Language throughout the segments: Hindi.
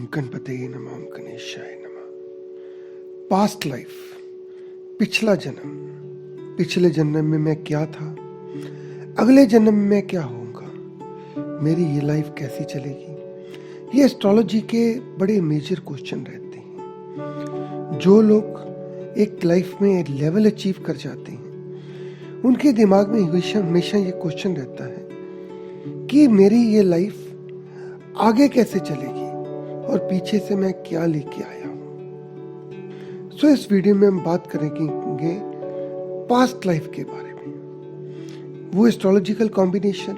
गणपतये नमः। ओम गणेशाय नमः। पास्ट लाइफ, पिछला जन्म। पिछले जन्म में मैं क्या था, अगले जन्म में मैं क्या होऊंगा, मेरी ये लाइफ कैसी चलेगी। ये एस्ट्रोलॉजी के बड़े मेजर क्वेश्चन रहते हैं। जो लोग एक लाइफ में लेवल अचीव कर जाते हैं, उनके दिमाग में हमेशा ये क्वेश्चन रहता है कि मेरी ये लाइफ आगे कैसे चलेगी और पीछे से मैं क्या लेके आया हूं। सो इस वीडियो में हम बात करेंगे पास्ट लाइफ के बारे में। वो एस्ट्रोलॉजिकल कॉम्बिनेशन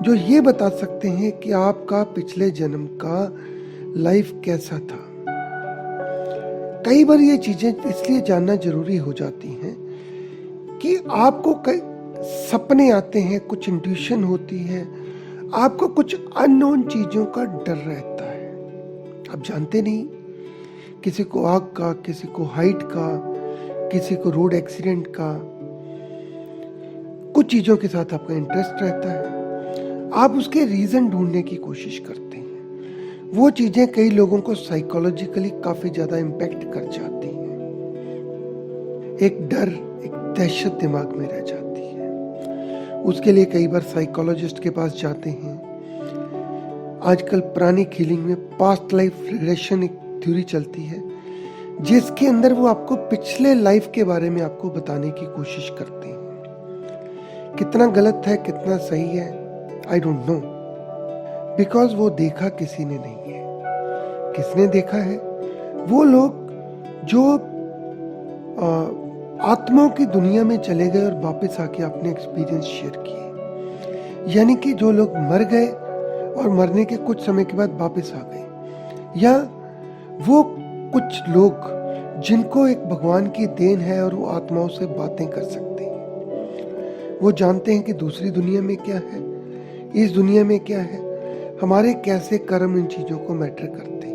जो ये बता सकते हैं कि आपका पिछले जन्म का लाइफ कैसा था। कई बार ये चीजें इसलिए जानना जरूरी हो जाती हैं कि आपको कई सपने आते हैं, कुछ इंट्यूशन होती है, आपको कुछ अननोन चीजों का डर रहता है। आप जानते नहीं, किसी को आग का, किसी को हाइट का, किसी को रोड एक्सीडेंट का, कुछ चीजों के साथ आपका इंटरेस्ट रहता है। आप उसके रीजन ढूंढने की कोशिश करते हैं। वो चीजें कई लोगों को साइकोलॉजिकली काफी ज्यादा इम्पैक्ट कर जाती हैं। एक डर, एक दहशत दिमाग में रह जाती है। उसके लिए कई बार साइकोलॉजिस्ट के पास जाते हैं। आजकल प्राणिक हीलिंग में पास्ट लाइफ रिग्रेशन एक थ्योरी चलती है, जिसके अंदर वो आपको पिछले लाइफ के बारे में आपको बताने की कोशिश करते हैं। कितना गलत है, कितना सही है, आई डोंट नो, बिकॉज वो देखा किसी ने नहीं है। किसने देखा है? वो लोग जो आत्माओं की दुनिया में चले गए और वापस आके अपने एक्सपीरियंस शेयर किए। यानी कि जो लोग मर गए और मरने के कुछ समय के बाद वापस आ गए, या वो कुछ लोग जिनको एक भगवान की देन है और वो आत्माओं से बातें कर सकते हैं। वो जानते हैं कि दूसरी दुनिया में क्या है, इस दुनिया में क्या है, हमारे कैसे कर्म इन चीजों को मैटर करते हैं।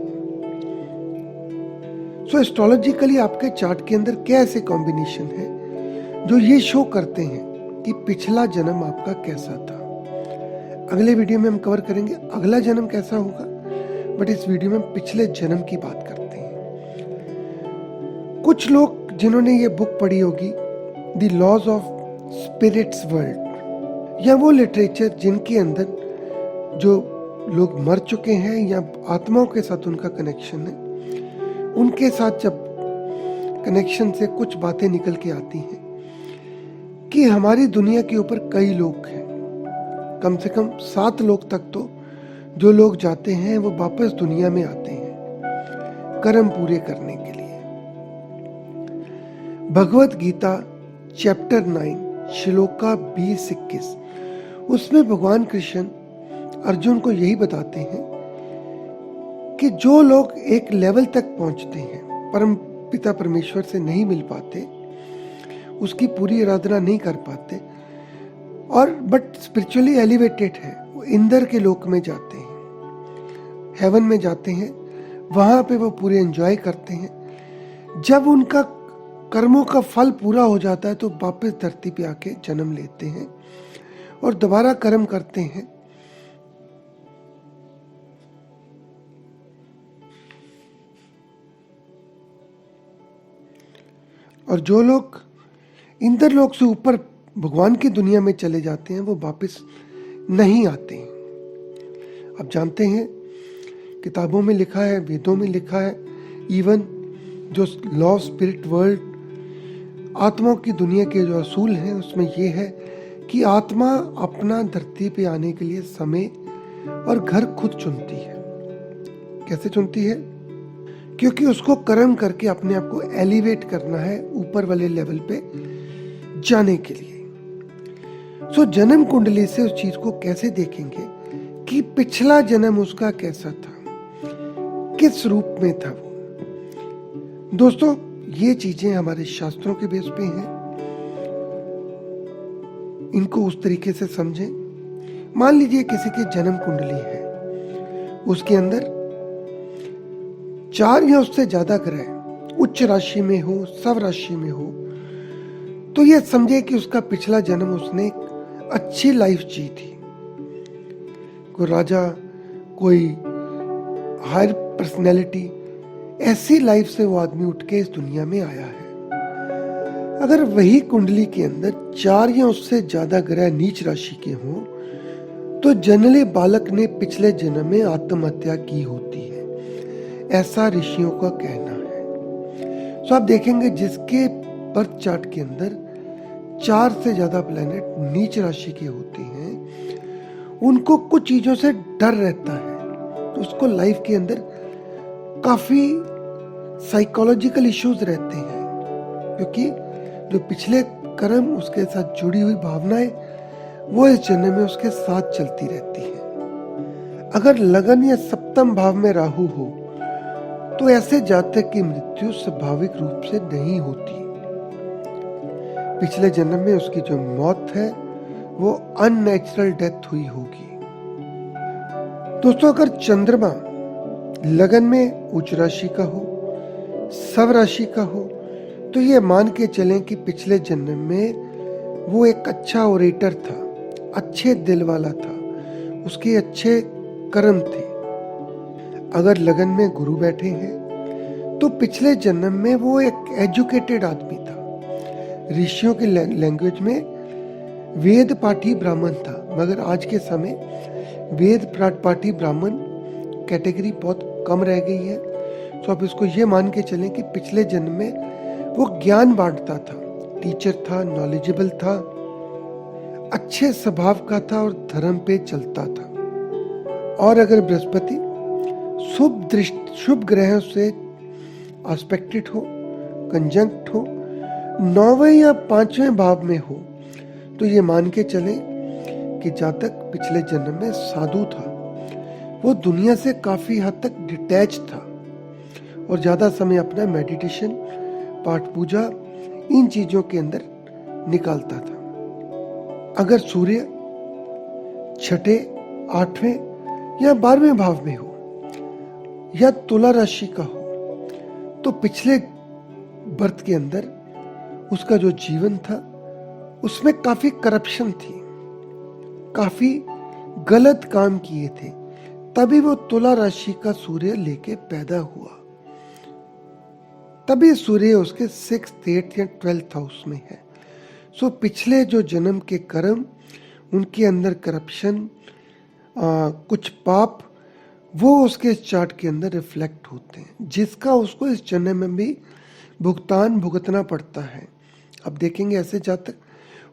सो एस्ट्रोलॉजिकली आपके चार्ट के अंदर क्या ऐसे कॉम्बिनेशन है जो ये शो करते हैं कि पिछला जन्म आपका कैसा था। अगले वीडियो में हम कवर करेंगे अगला जन्म कैसा होगा, बट इस वीडियो में हम पिछले जन्म की बात करते हैं। कुछ लोग जिन्होंने ये बुक पढ़ी होगी, the laws of spirits world, या वो लिटरेचर जिनके अंदर जो लोग मर चुके हैं या आत्माओं के साथ उनका कनेक्शन है, उनके साथ जब कनेक्शन से कुछ बातें निकल के आती हैं कि हमारी दुनिया के ऊपर कई लोग हैं, कम से कम 7 लोग तक तो जो लोग जाते हैं वो वापस दुनिया में आते हैं कर्म पूरे करने के लिए। भगवत गीता चैप्टर 9 श्लोका 20-21, उसमें भगवान कृष्ण अर्जुन को यही बताते हैं कि जो लोग एक लेवल तक पहुंचते हैं, परम पिता परमेश्वर से नहीं मिल पाते, उसकी पूरी आराधना नहीं कर पाते, और बट स्पिरिचुअली एलिवेटेड है, वो इंद्र के लोक में जाते हैं, हेवन में जाते हैं, वहां पे वो पूरे एंजॉय करते हैं। जब उनका कर्मों का फल पूरा हो जाता है तो वापस धरती पे आके जन्म लेते हैं और दोबारा कर्म करते हैं। और जो लोग इंद्र लोक से ऊपर भगवान की दुनिया में चले जाते हैं वो वापस नहीं आते हैं। आप जानते हैं, किताबों में लिखा है, वेदों में लिखा है, इवन जो लॉ ऑफ स्पिरिट वर्ल्ड, आत्माओं की दुनिया के जो असूल हैं, उसमें ये है कि आत्मा अपना धरती पे आने के लिए समय और घर खुद चुनती है। कैसे चुनती है? क्योंकि उसको कर्म करके अपने आप को एलिवेट करना है ऊपर वाले लेवल पे जाने के लिए। सो जन्म कुंडली से उस चीज को कैसे देखेंगे कि पिछला जन्म उसका कैसा था, किस रूप में था वो। दोस्तों, ये चीजें हमारे शास्त्रों के बेस पे हैं, इनको उस तरीके से समझें। मान लीजिए किसी की जन्म कुंडली है, उसके अंदर 4 या उससे ज्यादा ग्रह उच्च राशि में हो, सब राशि में हो, तो ये समझे कि उसका पिछला जन्म उसने एक अच्छी लाइफ जी थी। कोई राजा, कोई हायर पर्सनैलिटी, ऐसी लाइफ से वो आदमी उठ के इस दुनिया में आया है। अगर वही कुंडली के अंदर 4 या उससे ज्यादा ग्रह नीच राशि के हों तो जनरली बालक ने पिछले जन्म में आत्महत्या की होती है, ऐसा ऋषियों का कहना है। तो आप देखेंगे जिसके बर्थ चार्ट के अंदर 4 से ज्यादा प्लेनेट नीच राशि के होते हैं, उनको कुछ चीजों से डर रहता है, तो उसको लाइफ के अंदर काफी साइकोलॉजिकल इश्यूज रहते हैं, क्योंकि जो पिछले कर्म, उसके साथ जुड़ी हुई भावनाएं, वो इस जन्म में उसके साथ चलती रहती है। अगर लगन या सप्तम भाव में राहु हो तो ऐसे जातक की मृत्यु स्वाभाविक रूप से नहीं होती। पिछले जन्म में उसकी जो मौत है वो अननेचुरल डेथ हुई होगी। दोस्तों, अगर चंद्रमा लगन में उच्च राशि का हो, सव राशि का हो, तो ये मान के चलें कि पिछले जन्म में वो एक अच्छा ओरेटर था, अच्छे दिल वाला था, उसके अच्छे कर्म थे। अगर लगन में गुरु बैठे हैं तो पिछले जन्म में वो एक एजुकेटेड आदमी था, ऋषियों की लैंग्वेज में वेद पाठी ब्राह्मण था, मगर आज के समय वेद पाठी ब्राह्मण कैटेगरी बहुत कम रह गई है। तो आप इसको ये मान के चलें कि पिछले जन्म में वो ज्ञान बांटता था, टीचर था, नॉलेजेबल था, अच्छे स्वभाव का था और धर्म पे चलता था। और अगर बृहस्पति शुभ ग्रहों से एस्पेक्टेड हो, कंजंक्ट हो, 9वें या 5वें भाव में हो, तो ये मान के चले कि जातक पिछले जन्म में साधु था, वो दुनिया से काफी हद तक डिटैच था और ज्यादा समय अपना मेडिटेशन, पाठ पूजा, इन चीजों के अंदर निकालता था। अगर सूर्य 6, 8वें या 12वें भाव में हो या तुला राशि का हो, तो पिछले बर्थ के अंदर उसका जो जीवन था उसमें काफी करप्शन थी, काफी गलत काम किए थे, तभी वो तुला राशि का सूर्य लेके पैदा हुआ। तभी सूर्य उसके 6th, 8th या 12th हाउस में है। सो पिछले जो जन्म के कर्म, उनके अंदर करप्शन, कुछ पाप, वो उसके चार्ट के अंदर रिफ्लेक्ट होते हैं, जिसका उसको इस जन्म में भी भुगतान भुगतना पड़ता है। अब देखेंगे ऐसे जातक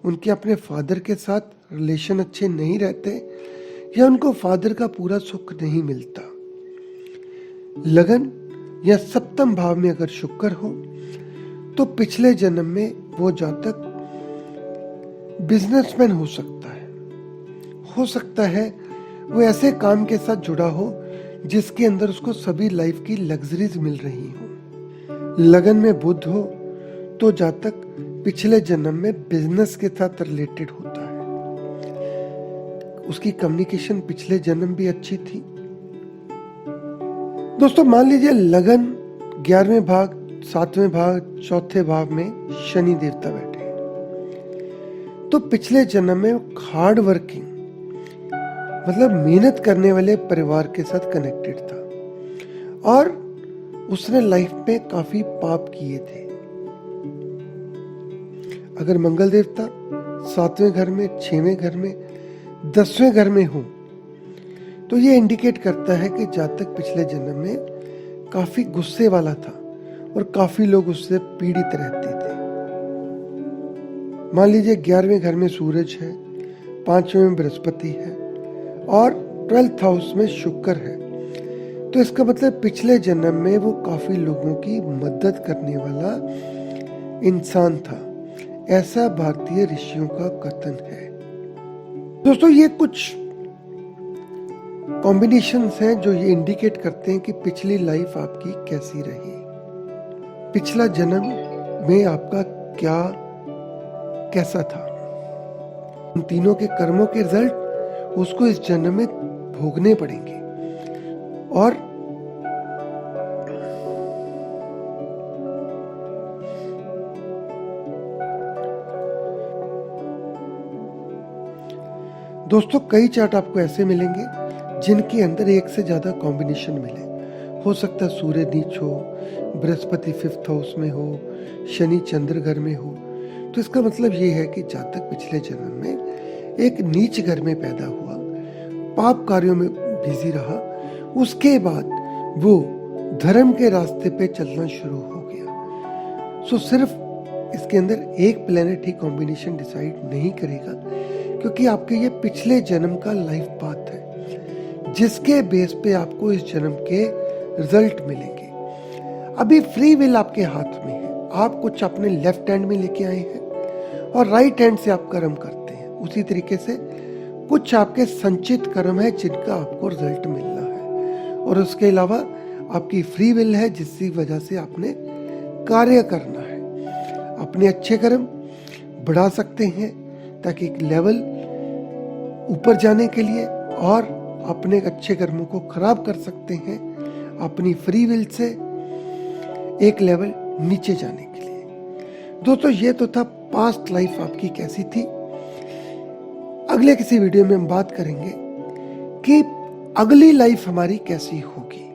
उनके अपने फादर के साथ रिलेशन अच्छे नहीं रहते या उनको फादर का पूरा सुख नहीं मिलता। लगन या सप्तम भाव में अगर शुक्र हो तो पिछले जन्म में वो जातक बिजनेसमैन हो सकता है वो ऐसे काम के साथ जुड़ा हो जिसके अंदर उसको सभी लाइफ की लग्जरीज मिल रही हो। लगन में बुध हो तो जातक पिछले जन्म में बिजनेस के साथ रिलेटेड होता है, उसकी कम्युनिकेशन पिछले जन्म भी अच्छी थी। दोस्तों, मान लीजिए लगन 11वें भाग, 7वें भाग, 4थे भाव में शनि देवता बैठे, तो पिछले जन्म में हार्ड वर्किंग, मतलब मेहनत करने वाले परिवार के साथ कनेक्टेड था और उसने लाइफ में काफी पाप किए थे। अगर मंगल देवता 7वें घर में, 6वें घर में, 10वें घर में हो तो ये इंडिकेट करता है कि जातक पिछले जन्म में काफी गुस्से वाला था और काफी लोग उससे पीड़ित रहते थे। मान लीजिए 11वें घर में सूरज है, 5वें में बृहस्पति है और 12th हाउस में शुक्र है, तो इसका मतलब पिछले जन्म में वो काफी लोगों की मदद करने वाला इंसान था, ऐसा भारतीय ऋषियों का कथन है। दोस्तों, ये कुछ कॉम्बिनेशंस हैं जो ये इंडिकेट करते हैं कि पिछली लाइफ आपकी कैसी रही, पिछला जन्म में आपका कैसा था। उन तीनों के कर्मों के रिजल्ट उसको इस जन्म में भोगने पड़ेंगे। और दोस्तों, कई चार्ट आपको ऐसे मिलेंगे जिनके अंदर एक से ज्यादा कॉम्बिनेशन मिले। हो सकता है सूर्य नीच हो, बृहस्पति 5th हाउस में हो, शनि चंद्र घर में हो। तो इसका मतलब ये है कि जातक पिछले जन्म में एक नीच घर में पैदा हुआ, पाप कार्यों में बिजी रहा, उसके बाद वो धर्म के रास्ते पे चलना शुरू हो गया। सो सिर्फ इसके अंदर एक प्लेनेट ही कॉम्बिनेशन डिसाइड नहीं करेगा, क्योंकि आपके ये पिछले जन्म का लाइफ पाथ है जिसके बेस पे आपको इस जन्म के रिजल्ट मिलेंगे। अभी फ्री विल आपके हाथ में है, आप कुछ अपने लेफ्ट हैंड में लेके आए हैं और राइट हैंड से आप कर्म करते हैं। उसी तरीके से कुछ आपके संचित कर्म है जिनका आपको रिजल्ट मिलना है, और उसके अलावा आपकी फ्री विल है जिसकी वजह से आपने कार्य करना है। अपने अच्छे कर्म बढ़ा सकते हैं ताकि एक लेवल ऊपर जाने के लिए, और अपने अच्छे कर्मों को खराब कर सकते हैं अपनी फ्री विल से एक लेवल नीचे जाने के लिए। दोस्तों ये तो था पास्ट लाइफ आपकी कैसी थी। अगले किसी वीडियो में हम बात करेंगे कि अगली लाइफ हमारी कैसी होगी।